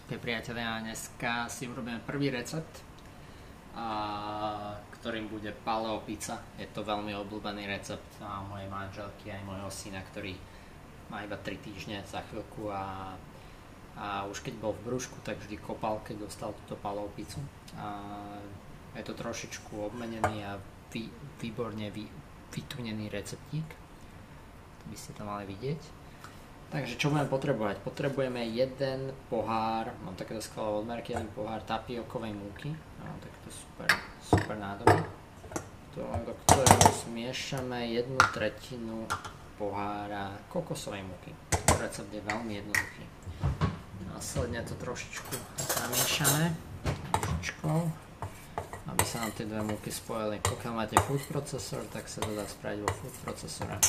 Ok, priatelia, dneska si urobíme prvý recept, ktorým bude paleo pizza. Je to veľmi obľúbený recept mojej manželky aj mojho syna, ktorý má iba 3 týždne za chvíľku a už keď bol v brúšku, tak vždy kopal, keď dostal túto paleo pizzu. Je to trošičku obmenený a výborne vytunený receptík. To by ste to mali vidieť. Takže čo budeme potrebovať? Potrebujeme jeden pohár, mám takéto skvelé odmerky, jeden pohár tapiokovej múky. Takto super nádoby. Do ktorého zmiešame 1/3 pohára kokosovej múky. Recept je veľmi jednoduchý. Následne to trošičku zamiešame aby sa nám tie dve múky spojili. Pokiaľ máte food procesor, tak sa to dá spraviť vo food procesore.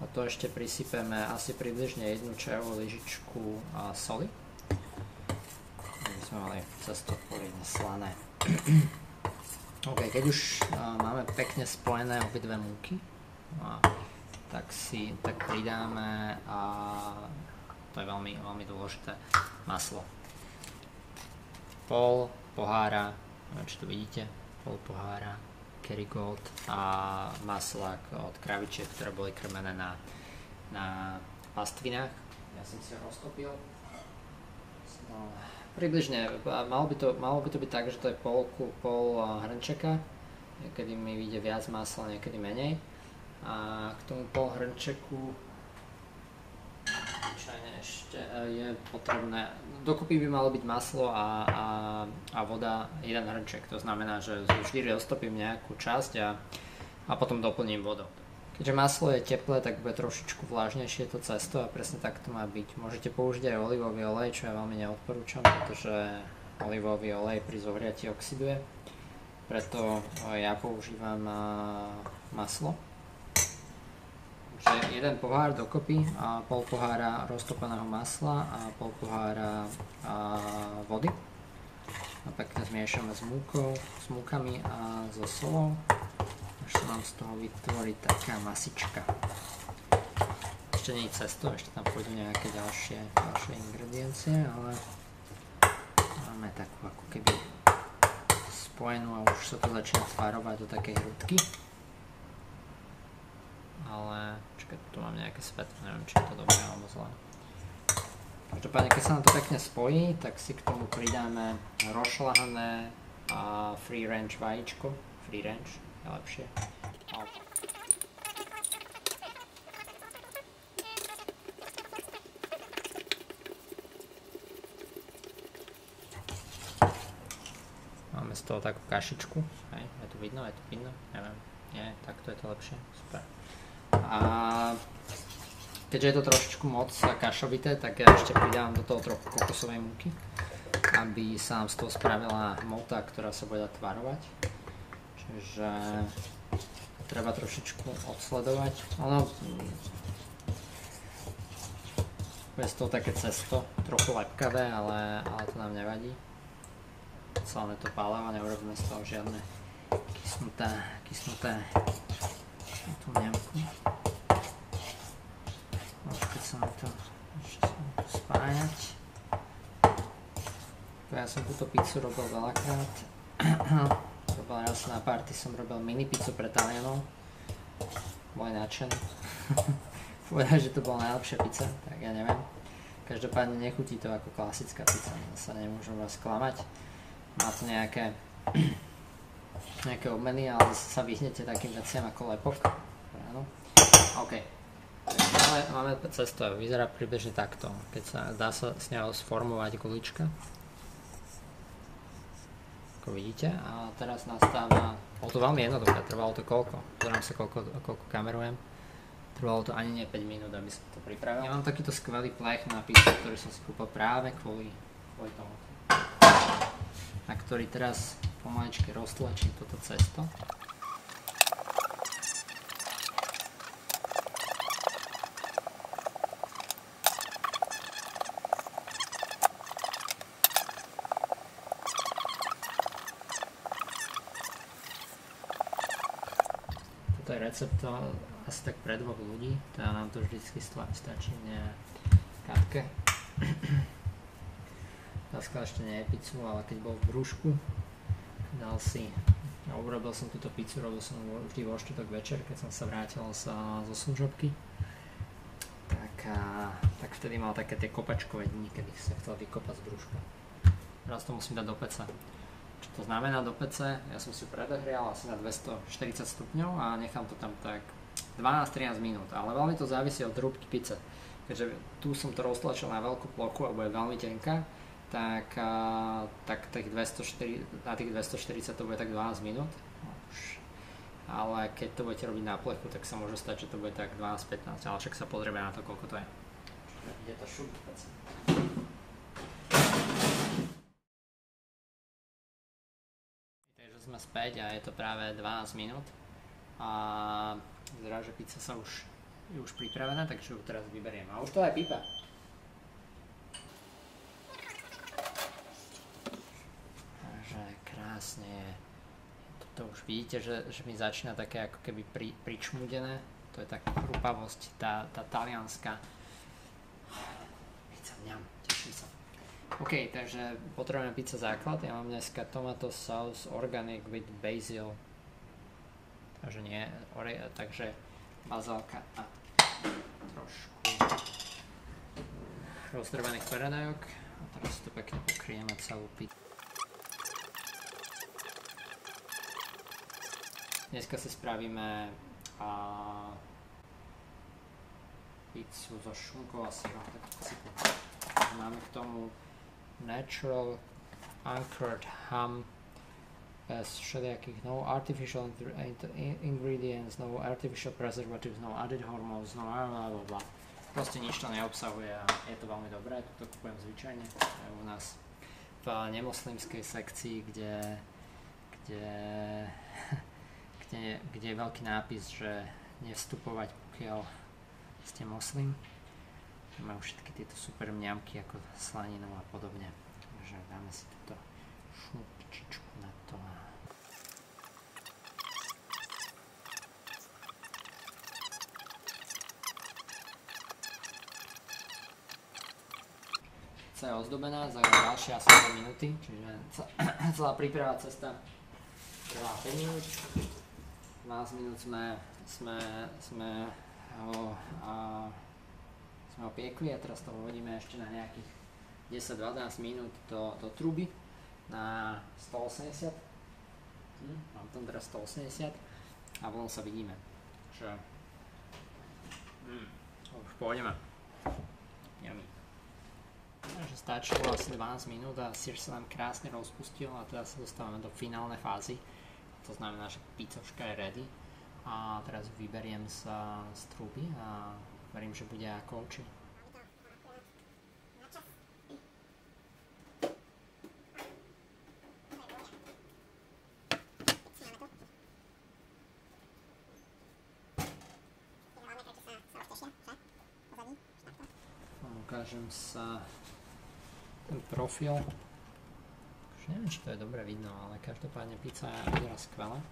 A to ešte prisypeme asi približne 1 čajovú lyžičku soli. Aby sme mali cesto poriadne slané. Ok, keď už máme pekne spojené obidve múky, tak pridáme, to je veľmi, veľmi dôležité, maslo. Pol pohára, neviem či to vidíte, pol pohára Kerrygold a maslák od kravičiek, ktoré boli krmené na pastvinách. Ja som si ho roztopil. Približne, malo by to byť tak, že to je pol hrnčeka. Niekedy mi vyjde viac masla, niekedy menej. A k tomu pol hrnčeku ešte je potrebné, dokopy by malo byť maslo a voda 1 hrnček, to znamená, že vždy roztopím nejakú časť a potom doplním vodou. Keďže maslo je teplé, tak bude trošičku vlážnejšie to cesto a presne tak to má byť. Môžete použiť aj olivový olej, čo ja veľmi neodporúčam, pretože olivový olej pri zohriatí oxiduje, preto ja používam maslo. Takže 1 pohár dokopy a pol pohára roztopeného masla a pol pohára vody. A pekne zmiešame s múkami a so solou, až sa nám z toho vytvorí taká masička. Ešte nie je cesto, ešte tam pôjdu nejaké ďalšie ingrediencie, ale máme takú ako keby spojenú a už sa to začína tvarovať do takej hrudky. Ale čakaj, tu mám nejaké svetlo, neviem, či je to dobré alebo zlé. Každopádne, keď sa nám to pekne spojí, tak si k tomu pridáme rozšľahané free range vajíčko. Free range je lepšie. Máme z toho takú kašičku. Hej, je to vidno? Neviem. Nie, takto je to lepšie. Super. A keďže je to trošičku moc kašovité, tak ja ešte pridám do toho trochu kokosovej múky, aby sa nám z toho spravila hmota, ktorá sa bude dať tvarovať. Čiže treba trošičku odsledovať. Ono bude z toho také cesto, trochu lepkavé, ale to nám nevadí. Celé to paleo, neurobíme z toho žiadne kysnuté tú nemku. Keď sa to ešte spájať. Ja som túto pizzu robil veľakrát. Raz na party som robil mini pizzu pre Talianov. Boli nadšení. Povedali, že to bola najlepšia pizza, tak ja neviem. Každopádne nechutí to ako klasická pizza, sa nemôžem vás klamať. Má to nejaké obmeny, ale zase sa vyhnete takým veciam ako lepok. Áno. OK. Máme cesto, vyzerá približne takto. Keď sa dá sa s ňou sformovať gulička. Ako vidíte. A teraz nastáva, bolo to veľmi jednoduché, trvalo to koľko? Pozerám sa koľko kamerujem. Trvalo to ani nie 5 minút, aby som to pripravil. Ja mám takýto skvelý plech na pizzu, ktorý som si kúpil práve kvôli tomu. Na ktorý teraz pomaličky roztlačím toto cesto. Toto je recept asi tak pre 2 ľudí, teda nám to vždycky stačí v kapke. Dneska ešte nie je pizzu, ale keď bol v brúšku, dal si, urobil som túto pizzu, robil som vždy vo štvrtok večer, keď som sa vrátil zo služobky. Tak vtedy mal také tie kopačkové dni, kedy sa chcel vykopať z brúška. Teraz to musím dať do peca. Čo to znamená do pece? Ja som si predehrial asi na 240 stupňov a nechám to tam tak 12-13 minút, ale veľmi to závisí od trúbky pice. Keďže tu som to roztlačil na veľkú plochu, alebo je veľmi tenká, tak na tých 240 to bude tak 12 minút. Ale keď to budete robiť na plechu, tak sa môže stať, že to bude tak 12-15, ale však sa pozrieme na to, koľko to je. Ide to šup v pece. Takže sme späť a je to práve 12 minút. A vyzerá, že pizza je už pripravená, takže ju teraz vyberiem. A už to aj pípa. Takže krásne je. To už vidíte, že mi začína také ako keby pričmudené. To je taká chrupavosť, tá talianská. Pizza, mňam, teším sa. OK, takže potrebujeme pizza základ. Ja mám dneska tomato sauce organic with basil. Takže bazálka a trošku rozdrbaných perenajok. A teraz to pekne pokryjeme celú pizzu. Dneska si spravíme pizzu so šunkou a syrom. Máme k tomu natural anchored ham bez všelijakých no artificial ingredients, no artificial preservatives, no added hormones, no blablabla. Proste nič to neobsahuje a je to veľmi dobré. Toto kupujem zvyčajne u nás v nemoslimskej sekcii, kde je veľký nápis, že nevstupovať, pokiaľ ste moslim. Majú všetky tieto super mňamky ako slaninu a podobne. Takže dáme si túto šupčičku na to. Pizza je ozdobená za ďalšie asi 2 minúty, čiže celá príprava cesta trvá 5 minút. 12 minút sme ho piekli a teraz to hodíme ešte na nejakých 10-12 minút do truby na 180. Mám tam teraz 180 a potom sa vidíme. Takže už pôjdeme. Yummy. Takže stačilo asi 12 minút a sír sa nám krásne rozpustil a teraz sa dostávame do finálnej fázy. To znamená, že pizzočka je ready a teraz vyberiem sa z truby a verím, že bude ako oči. Ukážem sa ten profil. Neviem, či to je dobre vidno, ale každopádne pizza vyzerá skvelé.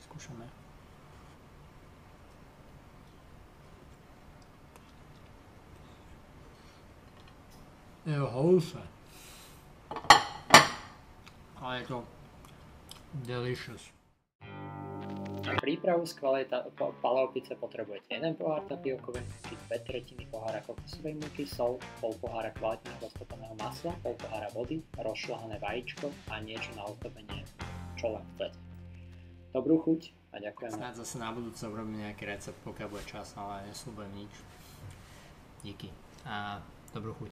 Skúšame. Je to house. Ale je to delicious. Na prípravu skvelej paleopice potrebujete 1 pohár tapiókovej múky, 2/3 pohára kokosovej múky, sol, pol pohára kvalitného roztopeného masla, pol pohára vody, rozšľahané vajíčko a niečo na ozdobenie, čo len chcete. Dobrú chuť a ďakujem. Snáď zase na budúce urobím nejaký recept, pokiaľ bude čas, ale nesľubujem nič. Díky a dobrú chuť.